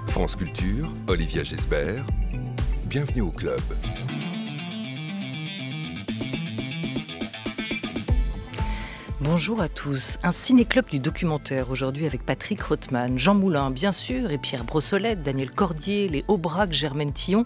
France Culture, Olivia Gesbert, bienvenue au club. Bonjour à tous, un ciné-club du documentaire aujourd'hui avec Patrick Rothman, Jean Moulin bien sûr, et Pierre Brossolette, Daniel Cordier, les Aubrac, Germaine Tillon,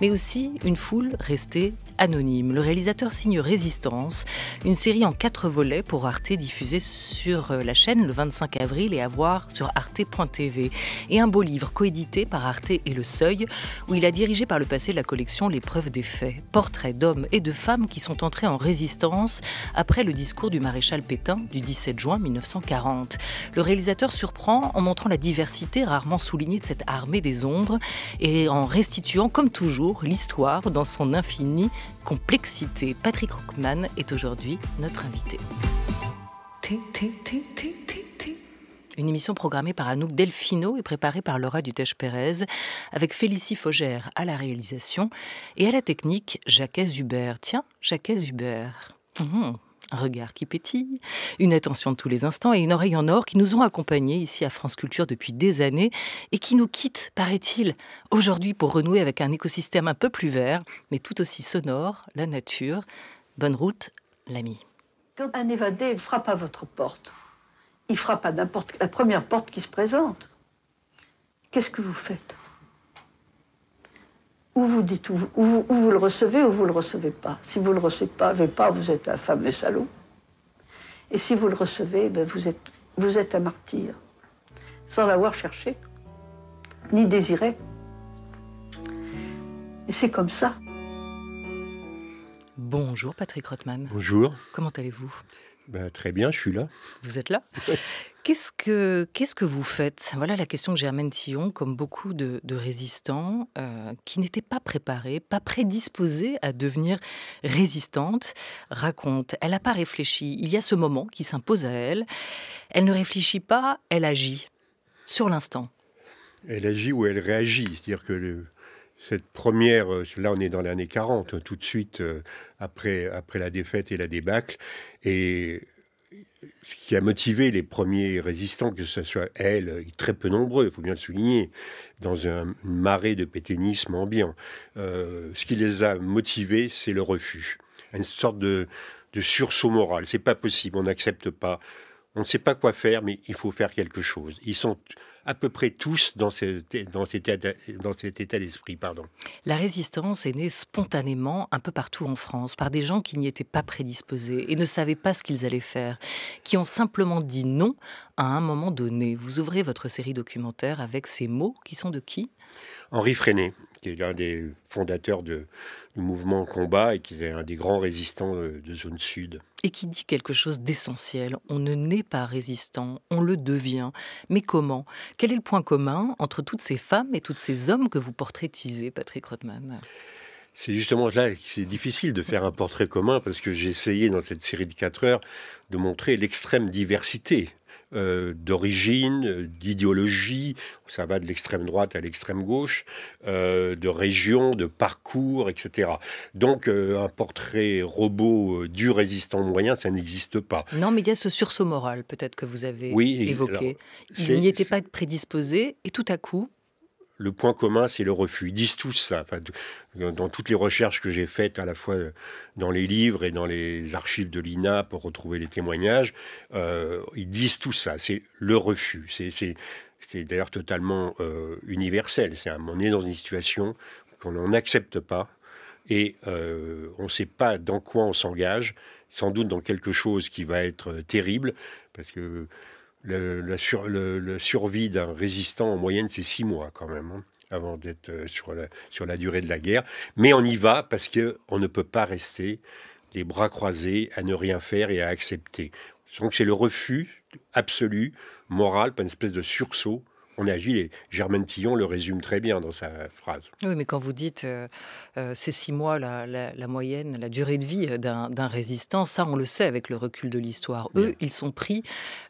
mais aussi une foule restée anonyme. Le réalisateur signe Résistance, une série en 4 volets pour Arte diffusée sur la chaîne le 25 avril et à voir sur arte.tv. Et un beau livre coédité par Arte et Le Seuil, où il a dirigé par le passé la collection L'épreuve des faits. Portraits d'hommes et de femmes qui sont entrés en résistance après le discours du maréchal Pétain du 17 juin 1940. Le réalisateur surprend en montrant la diversité rarement soulignée de cette armée des ombres et en restituant, comme toujours, l'histoire dans son infinie complexité. Patrick Rothman est aujourd'hui notre invité. Une émission programmée par Anouk Delfino et préparée par Laura Dutèche-Pérez, avec Félicie Fogère à la réalisation et à la technique, Jacques Hubert. Tiens, Jacques Hubert. Un regard qui pétille, une attention de tous les instants et une oreille en or qui nous ont accompagnés ici à France Culture depuis des années et qui nous quittent, paraît-il, aujourd'hui pour renouer avec un écosystème un peu plus vert, mais tout aussi sonore, la nature. Bonne route, l'ami. Quand un évadé frappe à votre porte, il frappe à la première porte qui se présente. Qu'est-ce que vous faites ? Ou vous dites, ou vous le recevez ou vous ne le recevez pas. Si vous ne le recevez pas, vous êtes un fameux salaud. Et si vous le recevez, ben vous êtes un martyr. Sans l'avoir cherché, ni désiré. Et c'est comme ça. Bonjour Patrick Rothman. Bonjour. Comment allez-vous ? Très bien, je suis là. Vous êtes là ? Qu'est-ce que vous faites ? Voilà la question de Germaine Tillon, comme beaucoup de résistants qui n'étaient pas préparés, pas prédisposés à devenir résistantes, raconte. Elle n'a pas réfléchi. Il y a ce moment qui s'impose à elle. Elle ne réfléchit pas, elle agit sur l'instant. Elle agit ou elle réagit. C'est-à-dire que cette première, là on est dans l'année 40, tout de suite après la défaite et la débâcle, et ce qui a motivé les premiers résistants, que ce soit elle, très peu nombreux, il faut bien le souligner, dans une marée de pétainisme ambiant, ce qui les a motivés, c'est le refus. Une sorte de sursaut moral. C'est pas possible, on n'accepte pas. On ne sait pas quoi faire, mais il faut faire quelque chose. Ils sont à peu près tous dans cet état d'esprit. La résistance est née spontanément un peu partout en France, par des gens qui n'y étaient pas prédisposés et ne savaient pas ce qu'ils allaient faire, qui ont simplement dit non à un moment donné. Vous ouvrez votre série documentaire avec ces mots qui sont de qui ? Henri Freinet, qui est l'un des fondateurs du mouvement Combat et qui est un des grands résistants de zone sud. Et qui dit quelque chose d'essentiel. On ne naît pas résistant, on le devient. Mais comment ? Quel est le point commun entre toutes ces femmes et tous ces hommes que vous portraitisez, Patrick Rothman ? C'est justement là que c'est difficile de faire un portrait commun parce que j'ai essayé dans cette série de 4 heures de montrer l'extrême diversité d'origine, d'idéologie, ça va de l'extrême droite à l'extrême gauche, de région, de parcours, etc. Donc un portrait robot du résistant moyen, ça n'existe pas. Non, mais il y a ce sursaut moral peut-être que vous avez évoqué. Alors, il n'y était pas prédisposé et tout à coup... Le point commun, c'est le refus. Ils disent tous ça. Enfin, dans toutes les recherches que j'ai faites, à la fois dans les livres et dans les archives de l'INA pour retrouver les témoignages, ils disent tout ça. C'est le refus. C'est d'ailleurs totalement universel. On est dans une situation qu'on n'accepte pas et on ne sait pas dans quoi on s'engage. Sans doute dans quelque chose qui va être terrible, parce que le survie d'un résistant, en moyenne, c'est 6 mois quand même, avant d'être sur la durée de la guerre. Mais on y va parce qu'on ne peut pas rester les bras croisés à ne rien faire et à accepter. Donc c'est le refus absolu, moral, pas une espèce de sursaut on agit. Et Germaine Tillon le résume très bien dans sa phrase. Oui, mais quand vous dites c'est 6 mois la moyenne, la durée de vie d'un résistant, ça on le sait avec le recul de l'histoire. Eux, ils sont pris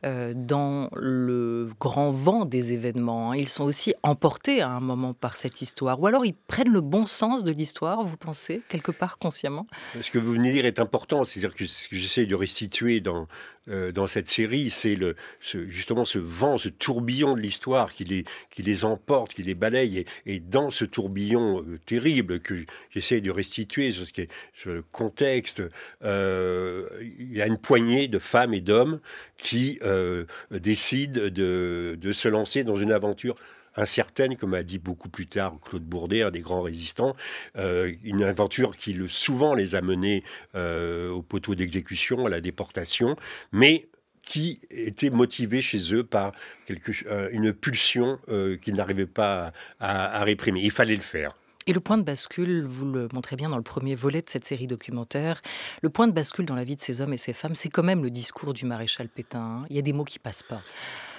dans le grand vent des événements. Ils sont aussi emportés à un moment par cette histoire. Ou alors ils prennent le bon sens de l'histoire, vous pensez, quelque part consciemment? Ce que vous venez de dire est important. C'est-à-dire que ce que j'essaie de restituer dans cette série, c'est justement ce vent, ce tourbillon de l'histoire qui les emporte, qui les balaye. Et dans ce tourbillon terrible que j'essaie de restituer, ce contexte, il y a une poignée de femmes et d'hommes qui décident de se lancer dans une aventure incertaine, comme a dit beaucoup plus tard Claude Bourdet, un des grands résistants, une aventure qui souvent les a menés au poteau d'exécution, à la déportation, mais qui était motivée chez eux par une pulsion qu'ils n'arrivaient pas à réprimer. Il fallait le faire. Et le point de bascule, vous le montrez bien dans le premier volet de cette série documentaire, le point de bascule dans la vie de ces hommes et ces femmes, c'est quand même le discours du maréchal Pétain. Il y a des mots qui passent pas.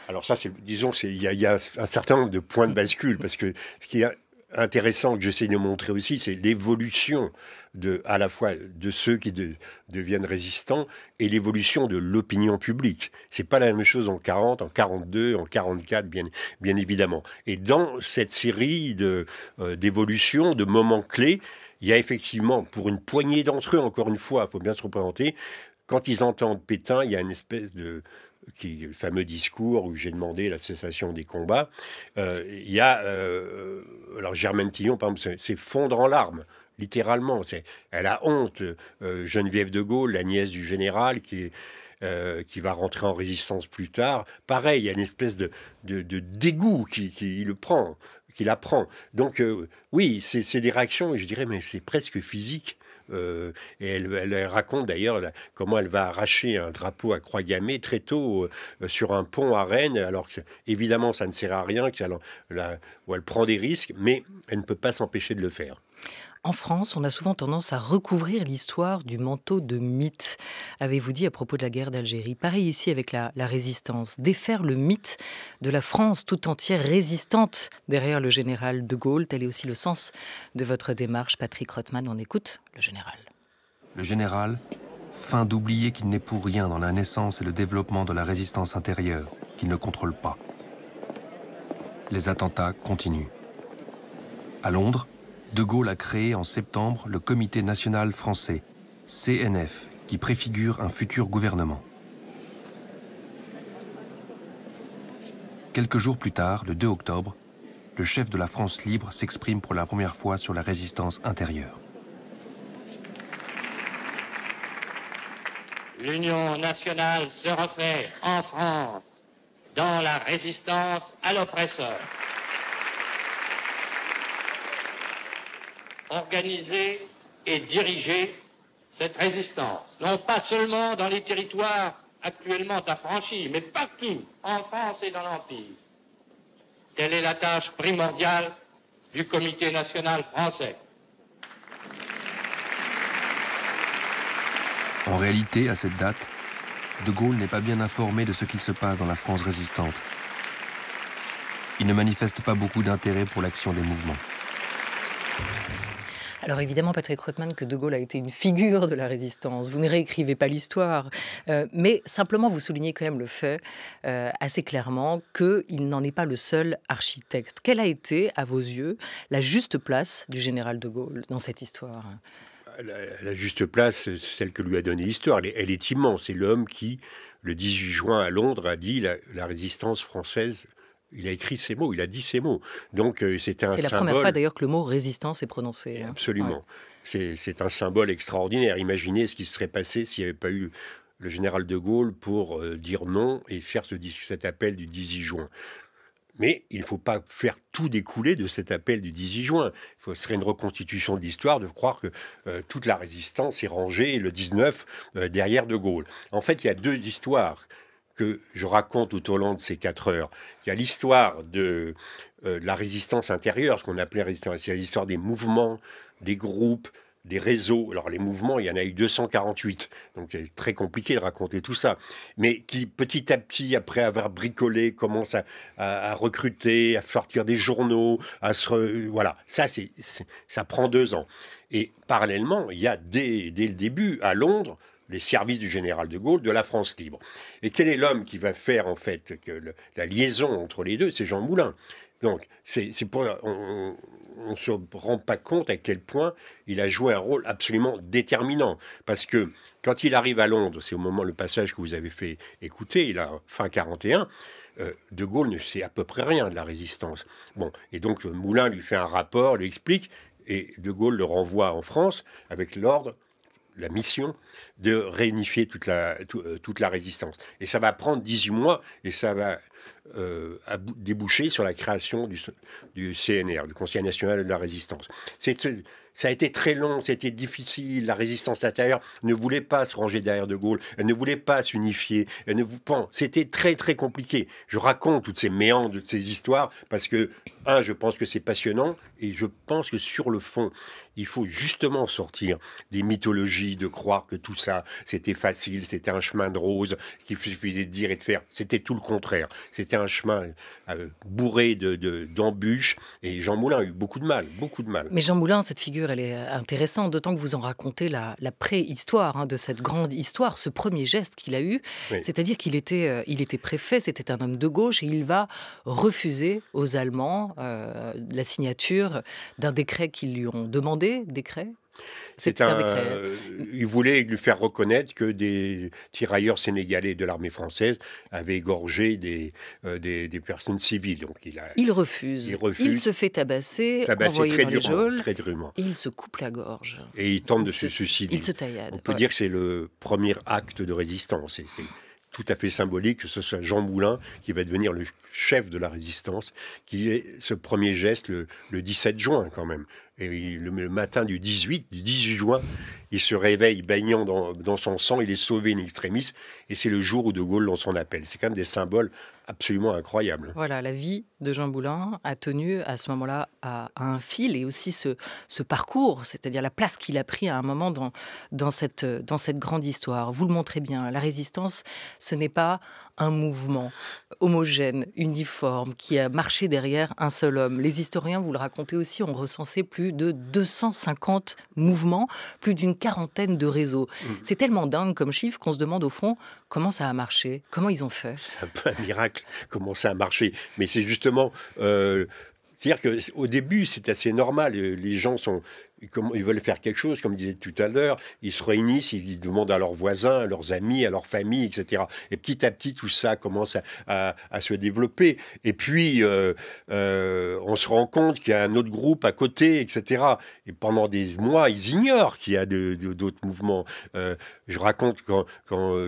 Alors ça, disons, il y a un certain nombre de points de bascule, parce que ce qui est intéressant que j'essaie de montrer aussi, c'est l'évolution à la fois de ceux qui deviennent résistants et l'évolution de l'opinion publique. C'est pas la même chose en 40, en 42, en 44, bien évidemment. Et dans cette série d'évolutions, de moments clés, il y a effectivement, pour une poignée d'entre eux, encore une fois, il faut bien se représenter, quand ils entendent Pétain, il y a une espèce le fameux discours où j'ai demandé la cessation des combats. Il y a... alors Germaine Tillon, par exemple, c'est fondre en larmes, littéralement. Elle a honte. Geneviève de Gaulle, la nièce du général, qui va rentrer en résistance plus tard. Pareil, il y a une espèce de dégoût qui la prend. Donc oui, c'est des réactions, je dirais, mais c'est presque physique. Et elle raconte d'ailleurs comment elle va arracher un drapeau à croix gammée très tôt sur un pont à Rennes, alors que évidemment ça ne sert à rien, où elle prend des risques, mais elle ne peut pas s'empêcher de le faire. En France, on a souvent tendance à recouvrir l'histoire du manteau de mythe, avez-vous dit à propos de la guerre d'Algérie. Pareil ici avec la résistance. Défaire le mythe de la France tout entière résistante derrière le général de Gaulle. Tel est aussi le sens de votre démarche, Patrick Rothman. On écoute le général. Le général feint d'oublier qu'il n'est pour rien dans la naissance et le développement de la résistance intérieure, qu'il ne contrôle pas. Les attentats continuent. À Londres, De Gaulle a créé en septembre le Comité national français, CNF, qui préfigure un futur gouvernement. Quelques jours plus tard, le 2 octobre, le chef de la France libre s'exprime pour la première fois sur la résistance intérieure. L'Union nationale se refait en France dans la résistance à l'oppresseur. Organiser et diriger cette résistance, non pas seulement dans les territoires actuellement affranchis, mais partout, en France et dans l'Empire. Telle est la tâche primordiale du Comité national français. En réalité, à cette date, De Gaulle n'est pas bien informé de ce qu'il se passe dans la France résistante. Il ne manifeste pas beaucoup d'intérêt pour l'action des mouvements. Alors évidemment, Patrick Rothman, que De Gaulle a été une figure de la résistance. Vous ne réécrivez pas l'histoire, mais simplement vous soulignez quand même le fait assez clairement qu'il n'en est pas le seul architecte. Quelle a été, à vos yeux, la juste place du général De Gaulle dans cette histoire ? La juste place, c'est celle que lui a donnée l'histoire. Elle est immense. C'est l'homme qui, le 18 juin à Londres, a dit la résistance française. Il a écrit ces mots, il a dit ces mots. Donc c'était un symbole. C'est la première fois d'ailleurs que le mot résistance est prononcé. Absolument. Ouais. C'est un symbole extraordinaire. Imaginez ce qui serait passé s'il n'y avait pas eu le général de Gaulle pour dire non et faire cet appel du 18 juin. Mais il ne faut pas faire tout découler de cet appel du 18 juin. Ce serait une reconstitution de l'histoire de croire que toute la résistance est rangée le 19 derrière de Gaulle. En fait, il y a deux histoires que je raconte tout au long de ces 4 heures. Il y a l'histoire de la résistance intérieure, ce qu'on appelait résistance, c'est l'histoire des mouvements, des groupes, des réseaux. Alors les mouvements, il y en a eu 248, donc c'est très compliqué de raconter tout ça, mais qui petit à petit, après avoir bricolé, commencent à recruter, à sortir des journaux, voilà, ça prend 2 ans. Et parallèlement, il y a dès le début, à Londres, les services du général de Gaulle, de la France libre. Et quel est l'homme qui va faire en fait la liaison entre les deux? C'est Jean Moulin. Donc, on ne se rend pas compte à quel point il a joué un rôle absolument déterminant. Parce que quand il arrive à Londres, c'est au moment le passage que vous avez fait écouter, il a fin 41, de Gaulle ne sait à peu près rien de la résistance. Bon, et donc Moulin lui fait un rapport, lui explique, et de Gaulle le renvoie en France avec l'ordre, la mission de réunifier toute la résistance. Et ça va prendre 18 mois et ça va déboucher sur la création du CNR, du Conseil national de la résistance. Ça a été très long, c'était difficile. La résistance intérieure ne voulait pas se ranger derrière de Gaulle, elle ne voulait pas s'unifier. C'était très très compliqué. Je raconte toutes ces méandres, toutes ces histoires parce que, je pense que c'est passionnant et je pense que sur le fond, il faut justement sortir des mythologies, de croire que tout ça, c'était facile, c'était un chemin de rose qu'il suffisait de dire et de faire. C'était tout le contraire. C'était un chemin bourré d'embûches et Jean Moulin a eu beaucoup de mal. Mais Jean Moulin, cette figure, elle est intéressante, d'autant que vous en racontez la préhistoire de cette grande histoire, ce premier geste qu'il a eu, oui. C'est-à-dire qu'il était préfet, c'était un homme de gauche et il va refuser aux Allemands la signature d'un décret qu'ils lui ont demandé. Décret ? C'était un décret. Il voulait lui faire reconnaître que des tirailleurs sénégalais de l'armée française avaient égorgé des personnes civiles. Donc il refuse. Il se fait tabasser envoyé dans les geôles, très durement. Et il se coupe la gorge. Et il tente de se suicider. Il se taillade. On peut dire que c'est le premier acte de résistance. C'est tout à fait symbolique que ce soit Jean Moulin qui va devenir le chef de la résistance, qui est ce premier geste le 17 juin quand même. Et le matin du 18 juin, il se réveille baignant dans son sang, il est sauvé in extremis, et c'est le jour où de Gaulle lance son appel. C'est quand même des symboles absolument incroyables. Voilà, la vie de Jean Moulin a tenu à ce moment-là à un fil, et aussi ce parcours, c'est-à-dire la place qu'il a pris à un moment dans cette grande histoire. Vous le montrez bien, la résistance, ce n'est pas un mouvement homogène, uniforme, qui a marché derrière un seul homme. Les historiens, vous le racontez aussi, ont recensé plus de 250 mouvements, plus d'une quarantaine de réseaux. C'est tellement dingue comme chiffre qu'on se demande au fond comment ça a marché, comment ils ont fait. C'est un peu un miracle comment ça a marché, mais c'est justement... c'est-à-dire qu'au début, c'est assez normal. Les gens ils veulent faire quelque chose, comme je disais tout à l'heure, ils se réunissent, ils demandent à leurs voisins, à leurs amis, à leur famille, etc. Et petit à petit, tout ça commence à se développer. Et puis, on se rend compte qu'il y a un autre groupe à côté, etc. Et pendant des mois, ils ignorent qu'il y a d'autres mouvements. Je raconte quand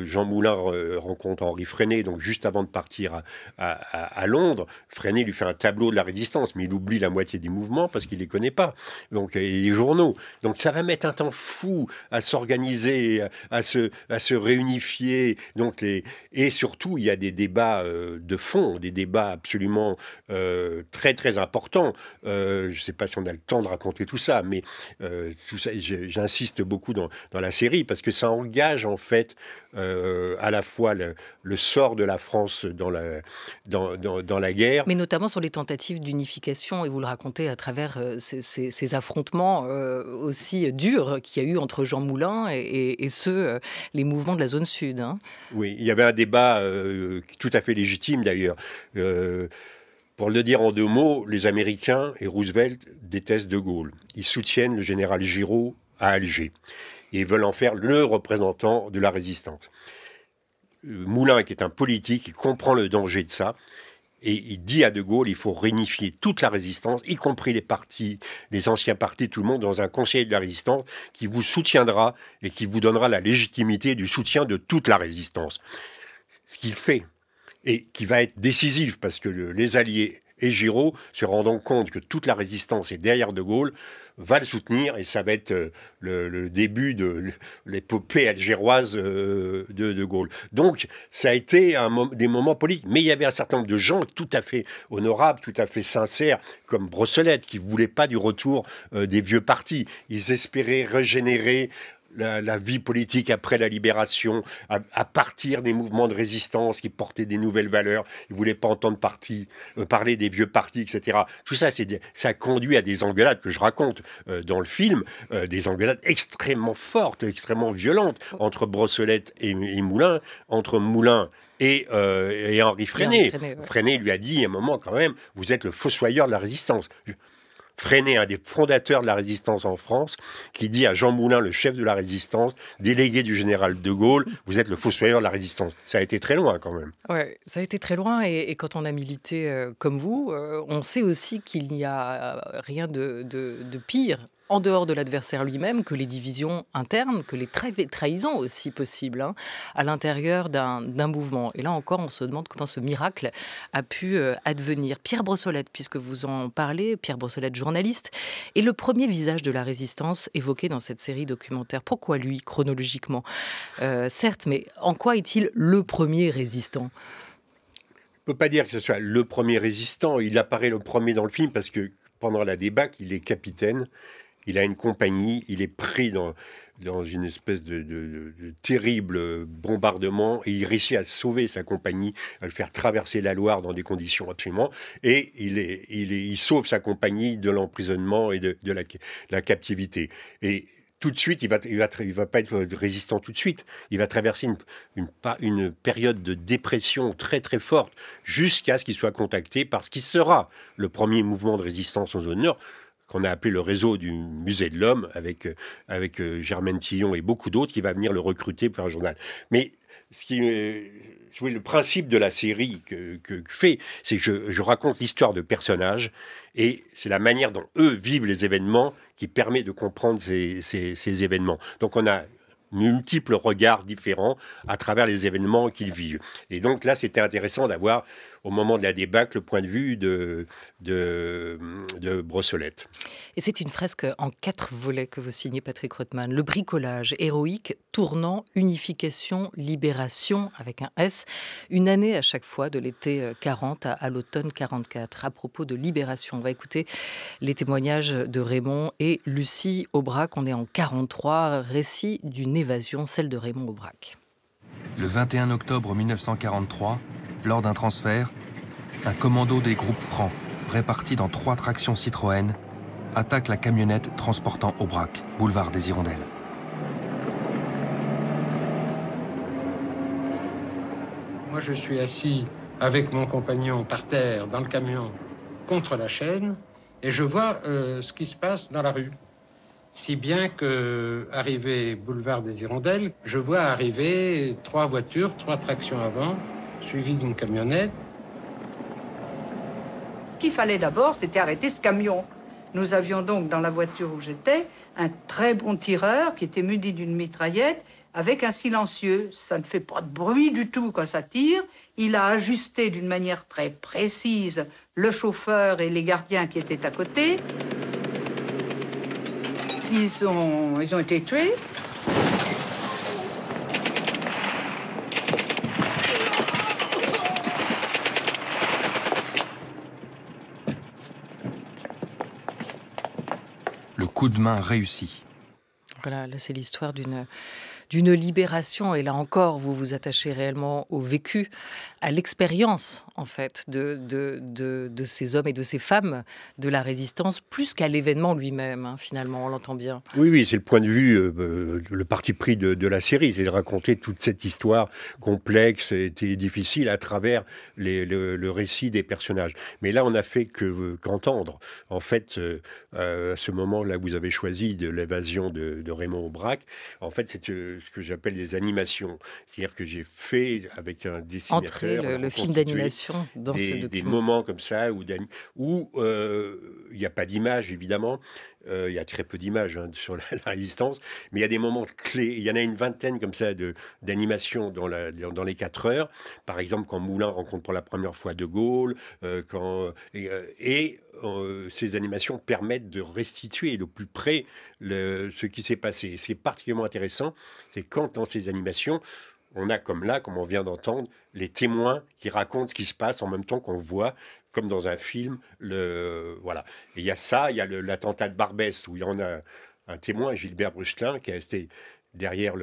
Jean Moulin rencontre Henri Freinet, donc juste avant de partir à Londres, Freinet lui fait un tableau de la résistance, mais il oublie la moitié des mouvements parce qu'il ne les connaît pas. Donc, les journaux. Donc ça va mettre un temps fou à s'organiser, à se réunifier. Donc et surtout, il y a des débats de fond, des débats absolument très très importants. Je ne sais pas si on a le temps de raconter tout ça, mais tout ça, j'insiste beaucoup dans la série parce que ça engage en fait à la fois le sort de la France dans la guerre. Mais notamment sur les tentatives d'unification, et vous le racontez à travers ces affrontements aussi durs qu'il y a eu entre Jean Moulin et les mouvements de la zone sud. Hein. Oui, il y avait un débat tout à fait légitime d'ailleurs. Pour le dire en 2 mots, les Américains et Roosevelt détestent de Gaulle. Ils soutiennent le général Giraud à Alger. Et ils veulent en faire le représentant de la résistance. Moulin, qui est un politique, il comprend le danger de ça. Et il dit à de Gaulle, il faut réunifier toute la résistance, y compris les partis, les anciens partis, tout le monde, dans un conseil de la résistance qui vous soutiendra et qui vous donnera la légitimité du soutien de toute la résistance. Ce qu'il fait, et qui va être décisif, parce que les Alliés Et Giraud, se rendant compte que toute la résistance est derrière De Gaulle, va le soutenir, et ça va être le début de l'épopée algéroise de Gaulle. Donc, ça a été des moments politiques. Mais il y avait un certain nombre de gens tout à fait honorables, tout à fait sincères, comme Brossolette, qui ne voulaient pas du retour des vieux partis. Ils espéraient régénérer la vie politique après la libération, à partir des mouvements de résistance qui portaient des nouvelles valeurs. Ils ne voulaient pas entendre parler des vieux partis, etc. Tout ça, ça a conduit à des engueulades que je raconte dans le film, des engueulades extrêmement fortes, extrêmement violentes, entre Brossolette et Moulin, entre Moulin et Henri Freinet. Freinet lui a dit à un moment, quand même, vous êtes le fossoyeur de la résistance. Freinet, un des fondateurs de la résistance en France, qui dit à Jean Moulin, le chef de la résistance, délégué du général de Gaulle, vous êtes le fossoyeur de la résistance. Ça a été très loin quand même. Ouais, ça a été très loin et quand on a milité comme vous, on sait aussi qu'il n'y a rien de pire en dehors de l'adversaire lui-même que les divisions internes, que les trahisons aussi possibles à l'intérieur d'un mouvement. Et là encore, on se demande comment ce miracle a pu advenir. Pierre Brossolette, puisque vous en parlez, Pierre Brossolette, journaliste, est le premier visage de la résistance évoqué dans cette série documentaire. Pourquoi lui, chronologiquement certes, mais en quoi est-il le premier résistant ? On ne peut pas dire que ce soit le premier résistant. Il apparaît le premier dans le film parce que pendant la débâcle, il est capitaine. Il a une compagnie, il est pris dans une espèce de terrible bombardement et il réussit à sauver sa compagnie, à le faire traverser la Loire dans des conditions absolument. Et il sauve sa compagnie de l'emprisonnement et de la captivité. Et tout de suite, il va pas être résistant tout de suite. Il va traverser une période de dépression très très forte jusqu'à ce qu'il soit contacté par ce qui sera le premier mouvement de résistance en zone nord, qu'on a appelé le réseau du Musée de l'Homme, avec Germaine Tillon et beaucoup d'autres, qui va venir le recruter pour faire un journal. Mais le principe de la série que fait, c'est que je raconte l'histoire de personnages, et c'est la manière dont eux vivent les événements qui permet de comprendre ces événements. Donc on a multiples regards différents à travers les événements qu'ils vivent. Et donc là, c'était intéressant d'avoir, au moment de la débâcle, le point de vue de Brossolette. Et c'est une fresque en 4 volets que vous signez, Patrick Rothman. Le bricolage héroïque, tournant, unification, libération, avec un S. Une année à chaque fois, de l'été 40 à l'automne 44. À propos de libération, on va écouter les témoignages de Raymond et Lucie Aubrac. On est en 43, récit d'une évasion, celle de Raymond Aubrac. Le 21 octobre 1943, lors d'un transfert, un commando des groupes francs, répartis dans 3 tractions Citroën, attaque la camionnette transportant Aubrac, boulevard des Hirondelles. Moi, je suis assis avec mon compagnon par terre dans le camion contre la chaîne et je vois ce qui se passe dans la rue. Si bien que, arrivé boulevard des Hirondelles, je vois arriver 3 voitures, 3 tractions avant, suivies d'une camionnette. Ce qu'il fallait d'abord, c'était arrêter ce camion. Nous avions donc dans la voiture où j'étais un très bon tireur qui était muni d'une mitraillette avec un silencieux. Ça ne fait pas de bruit du tout quand ça tire. Il a ajusté d'une manière très précise le chauffeur et les gardiens qui étaient à côté. Ils ont été tués. Le coup de main réussi. Voilà, là c'est l'histoire d'une libération. Et là encore, vous vous attachez réellement au vécu, à l'expérience, en fait, de ces hommes et de ces femmes de la résistance, plus qu'à l'événement lui-même, finalement, on l'entend bien. Oui, c'est le point de vue, le parti pris de la série, c'est de raconter toute cette histoire complexe et difficile à travers le récit des personnages. Mais là, on n'a fait qu'entendre. En fait, à ce moment-là, vous avez choisi de l'évasion de Raymond Aubrac. En fait, ce que j'appelle des animations. C'est-à-dire que j'ai fait avec un dessinateur... Entrer le film d'animation dans ce document. Des moments comme ça où il n'y a pas d'image, évidemment. Il y a très peu d'images sur la résistance, mais il y a des moments clés. Il y en a une vingtaine comme ça d'animations dans les 4 heures. Par exemple, quand Moulin rencontre pour la première fois De Gaulle, ces animations permettent de restituer de plus près ce qui s'est passé. Ce qui est particulièrement intéressant, c'est quand dans ces animations, on a comme on vient d'entendre, les témoins qui racontent ce qui se passe en même temps qu'on voit, comme dans un film. Voilà. Et il y a ça, il y a l'attentat de Barbès, où il y en a un témoin, Gilbert Bruchelin, qui est resté derrière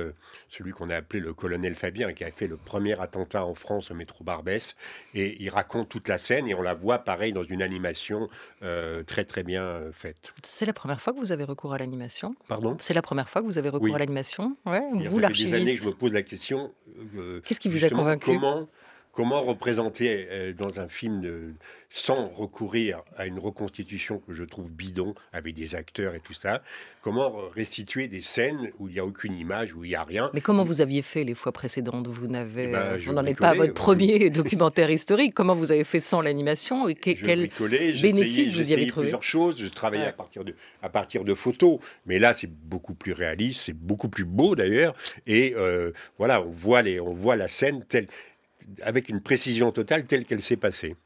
celui qu'on a appelé le colonel Fabien, qui a fait le premier attentat en France au métro Barbès. Et il raconte toute la scène, et on la voit pareil dans une animation très très bien faite. C'est la première fois que vous avez recours à l'animation? Pardon? C'est la première fois que vous avez recours à l'animation? Ouais, vous, ça fait des années que je me pose la question. Qu'est-ce qui vous a convaincu? Comment représenter dans un film sans recourir à une reconstitution que je trouve bidon, avec des acteurs et tout ça, comment restituer des scènes où il n'y a aucune image, où il n'y a rien. Mais comment vous aviez fait les fois précédentes? Vous n'en êtes pas à bricolais, votre premier documentaire historique. Comment vous avez fait sans l'animation? Et quel bénéfice vous y avez trouvé? Plusieurs choses. Je travaillais à partir de photos. Mais là, c'est beaucoup plus réaliste, c'est beaucoup plus beau d'ailleurs. Et voilà, on voit la scène avec une précision totale telle qu'elle s'est passée.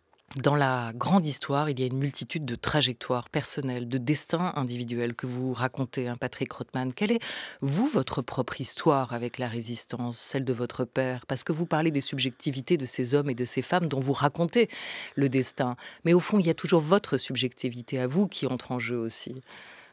Dans la grande histoire, il y a une multitude de trajectoires personnelles, de destins individuels que vous racontez, Patrick Rothman. Quelle est, votre propre histoire avec la résistance, celle de votre père? Parce que vous parlez des subjectivités de ces hommes et de ces femmes dont vous racontez le destin. Mais au fond, il y a toujours votre subjectivité à vous qui entre en jeu aussi.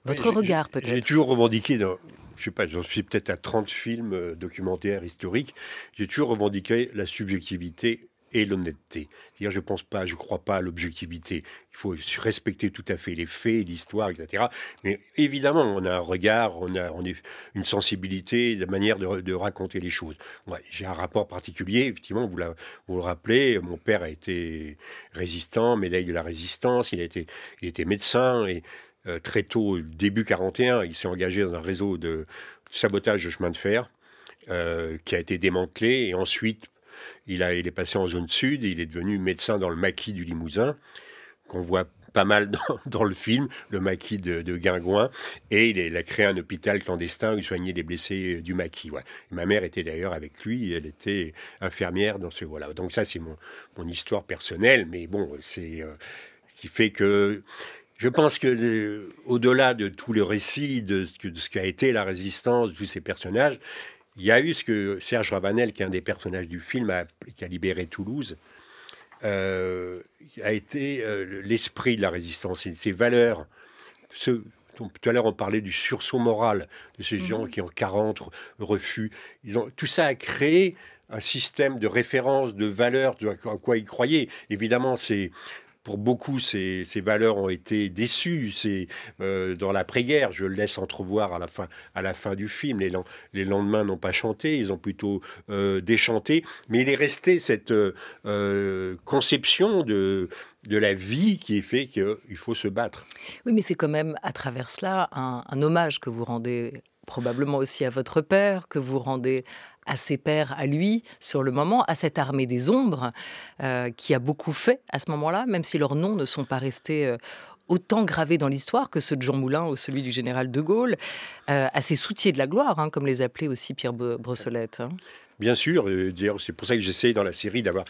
Votre regard, peut-être. J'ai toujours revendiqué, je sais pas, j'en suis peut-être à 30 films documentaires historiques, j'ai toujours revendiqué la subjectivité et l'honnêteté. C'est-à-dire, je crois pas à l'objectivité. Il faut respecter tout à fait les faits, l'histoire, etc. Mais évidemment, on a un regard, on a une sensibilité, de manière de raconter les choses. Ouais, j'ai un rapport particulier, effectivement, vous le rappelez, mon père a été résistant, médaille de la Résistance, il était médecin, et très tôt, début 41, il s'est engagé dans un réseau de sabotage de chemin de fer qui a été démantelé, et ensuite, il est passé en zone sud, il est devenu médecin dans le maquis du Limousin, qu'on voit pas mal dans le film, le maquis de Guingouin, et il a créé un hôpital clandestin où il soignait les blessés du maquis. Ouais. Ma mère était d'ailleurs avec lui, elle était infirmière dans ce... Voilà. Donc ça, c'est mon histoire personnelle, mais bon, c'est qui fait que... Je pense que au-delà de tout le récit de ce qu'a été la résistance, de tous ces personnages, il y a eu ce que Serge Ravanel, qui est un des personnages du film, qui a libéré Toulouse, a été l'esprit de la résistance, ces valeurs. Tout à l'heure, on parlait du sursaut moral de ces gens qui, en 40, refus. Tout ça a créé un système de référence, de valeurs, à quoi ils croyaient. Évidemment, pour beaucoup, ces valeurs ont été déçues. C'est dans l'après-guerre, je le laisse entrevoir à la fin du film. Les lendemains n'ont pas chanté, ils ont plutôt déchanté. Mais il est resté cette conception de la vie qui est fait qu'il faut se battre. Oui, mais c'est quand même à travers cela un hommage que vous rendez probablement aussi à votre père, que vous rendez à ses pères, à lui, sur le moment, à cette armée des ombres qui a beaucoup fait à ce moment-là, même si leurs noms ne sont pas restés autant gravés dans l'histoire que ceux de Jean Moulin ou celui du général de Gaulle, à ces soutiers de la gloire, comme les appelait aussi Pierre Brossolette. Bien sûr, d'ailleurs, c'est pour ça que j'essaie dans la série d'avoir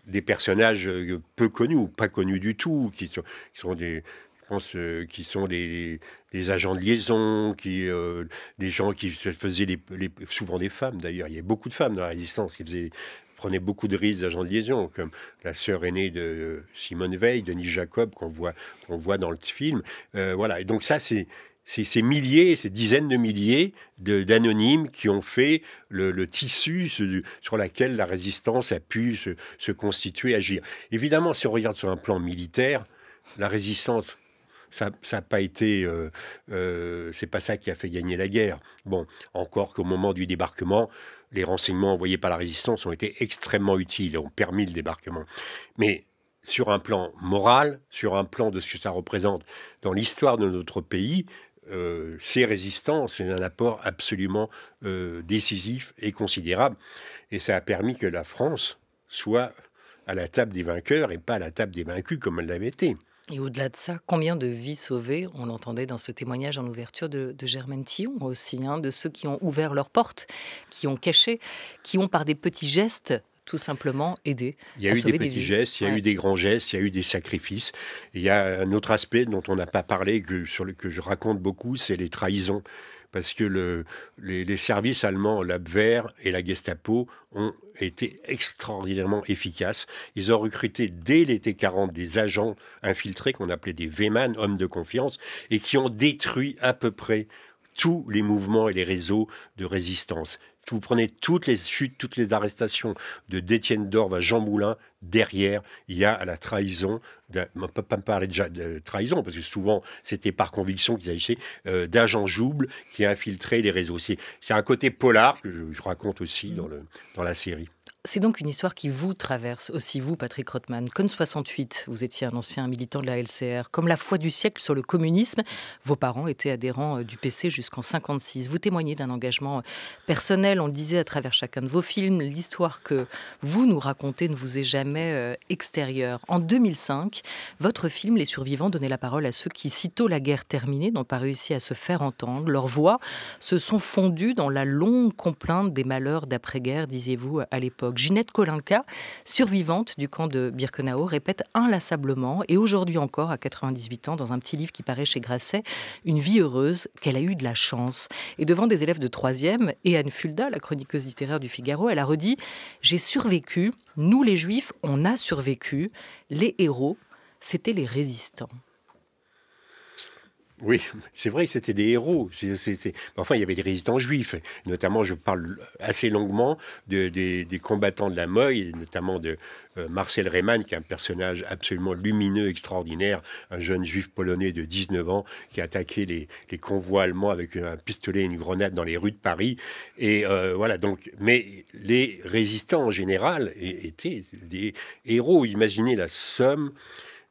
des personnages peu connus ou pas connus du tout, qui sont des... qui sont des agents de liaison, des gens qui faisaient souvent des femmes d'ailleurs. Il y a beaucoup de femmes dans la résistance qui prenaient beaucoup de risques d'agents de liaison, comme la sœur aînée de Simone Veil, Denis Jacob, qu'on voit dans le film. Voilà. Et donc ça, c'est ces milliers, ces dizaines de milliers d'anonymes qui ont fait le tissu sur lequel la résistance a pu se constituer, agir. Évidemment, si on regarde sur un plan militaire, la résistance... Ça n'a pas été... c'est pas ça qui a fait gagner la guerre. Bon, encore qu'au moment du débarquement, les renseignements envoyés par la résistance ont été extrêmement utiles et ont permis le débarquement. Mais sur un plan moral, sur un plan de ce que ça représente dans l'histoire de notre pays, ces résistants, c'est un apport absolument décisif et considérable. Et ça a permis que la France soit à la table des vainqueurs et pas à la table des vaincus comme elle l'avait été. Et au-delà de ça, combien de vies sauvées, on l'entendait dans ce témoignage en ouverture de Germaine Tillon aussi, hein, de ceux qui ont ouvert leurs portes, qui ont caché, qui ont par des petits gestes tout simplement aidé. Il y a eu des petits gestes, il y a eu des grands gestes, il y a eu des sacrifices. Et il y a un autre aspect dont on n'a pas parlé, que je raconte beaucoup, c'est les trahisons. Parce que les services allemands, l'Abwehr et la Gestapo, ont été extraordinairement efficaces. Ils ont recruté dès l'été 40 des agents infiltrés qu'on appelait des Wehmann, hommes de confiance, et qui ont détruit à peu près tous les mouvements et les réseaux de résistance. Vous prenez toutes les chutes, toutes les arrestations de d'Étienne Dorve à Jean Moulin, derrière, il y a la trahison, on ne peut pas me parler de trahison, parce que souvent, c'était par conviction qu'ils agissaient, d'agents Jouble qui a infiltré les réseaux. C'est un côté polar que je raconte aussi dans la série. C'est donc une histoire qui vous traverse, aussi vous, Patrick Rothman. Comme 68, vous étiez un ancien militant de la LCR. Comme la foi du siècle sur le communisme, vos parents étaient adhérents du PC jusqu'en 56. Vous témoignez d'un engagement personnel, on le disait à travers chacun de vos films. L'histoire que vous nous racontez ne vous est jamais extérieure. En 2005, votre film Les Survivants donnait la parole à ceux qui, sitôt la guerre terminée, n'ont pas réussi à se faire entendre. Leurs voix se sont fondues dans la longue complainte des malheurs d'après-guerre, disiez-vous à l'époque. Ginette Kolinka, survivante du camp de Birkenau, répète inlassablement, et aujourd'hui encore, à 98 ans, dans un petit livre qui paraît chez Grasset, une vie heureuse, qu'elle a eu de la chance. Et devant des élèves de 3e, et Anne Fulda, la chroniqueuse littéraire du Figaro, elle a redit « J'ai survécu, nous les Juifs, on a survécu, les héros, c'était les résistants ». Oui, c'est vrai que c'était des héros. Enfin, il y avait des résistants juifs. Notamment, je parle assez longuement des combattants de la Meuse, et notamment de Marcel Rehmann, qui est un personnage absolument lumineux, extraordinaire, un jeune juif polonais de 19 ans qui a attaqué les convois allemands avec un pistolet et une grenade dans les rues de Paris. Et voilà, donc, mais les résistants en général étaient des héros. Imaginez la somme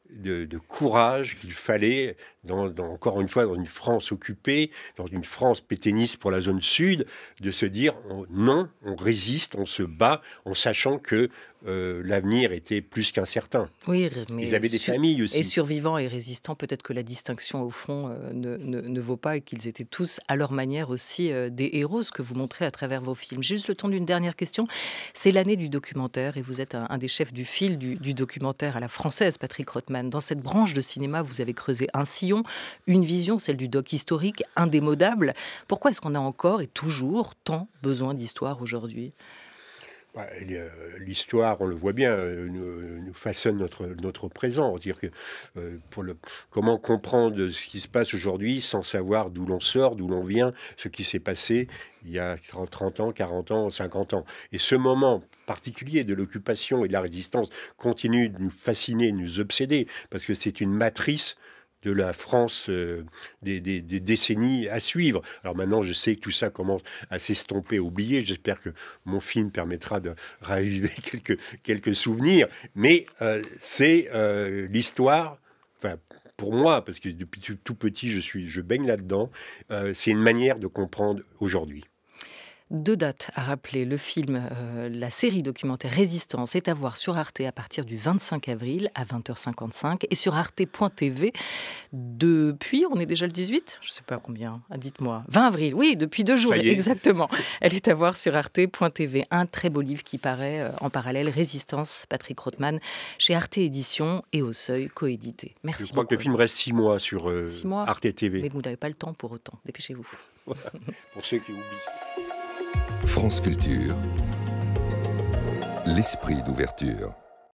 de courage qu'il fallait, encore une fois, dans une France occupée, dans une France pétainiste pour la zone sud, de se dire non, on résiste, on se bat, en sachant que l'avenir était plus qu'incertain. Oui, mais ils avaient des familles aussi. Et survivants et résistants, peut-être que la distinction au fond ne vaut pas, et qu'ils étaient tous à leur manière aussi des héros, ce que vous montrez à travers vos films. J'ai juste le temps d'une dernière question. C'est l'année du documentaire et vous êtes un des chefs du fil du documentaire à la française, Patrick Rothman. Dans cette branche de cinéma, vous avez creusé un sillon, une vision, celle du doc historique, indémodable. Pourquoi est-ce qu'on a encore et toujours tant besoin d'histoire aujourd'hui ? L'histoire, on le voit bien, nous façonne notre présent. C'est-à-dire que comment comprendre ce qui se passe aujourd'hui sans savoir d'où l'on sort, d'où l'on vient, ce qui s'est passé il y a 30 ans, 40 ans, 50 ans. Et ce moment particulier de l'occupation et de la résistance continue de nous fasciner, de nous obséder, parce que c'est une matrice de la France des décennies à suivre. Alors maintenant, je sais que tout ça commence à s'estomper, à oublier. J'espère que mon film permettra de raviver quelques souvenirs. Mais c'est l'histoire, enfin, pour moi, parce que depuis tout petit, je baigne là-dedans, c'est une manière de comprendre aujourd'hui. 2 dates à rappeler. Le film, la série documentaire Résistance est à voir sur Arte à partir du 25 avril à 20h55 et sur arte.tv depuis, on est déjà le 18 ? Je ne sais pas combien, dites-moi. 20 avril, oui, depuis 2 jours, exactement. Elle est à voir sur arte.tv. Un très beau livre qui paraît en parallèle, Résistance, Patrick Rothman, chez Arte Éditions et Au Seuil, coédité. Merci beaucoup. Je crois que le film reste 6 mois sur Arte TV. Mais vous n'avez pas le temps pour autant, dépêchez-vous. Voilà, pour ceux qui oublient. France Culture, l'esprit d'ouverture.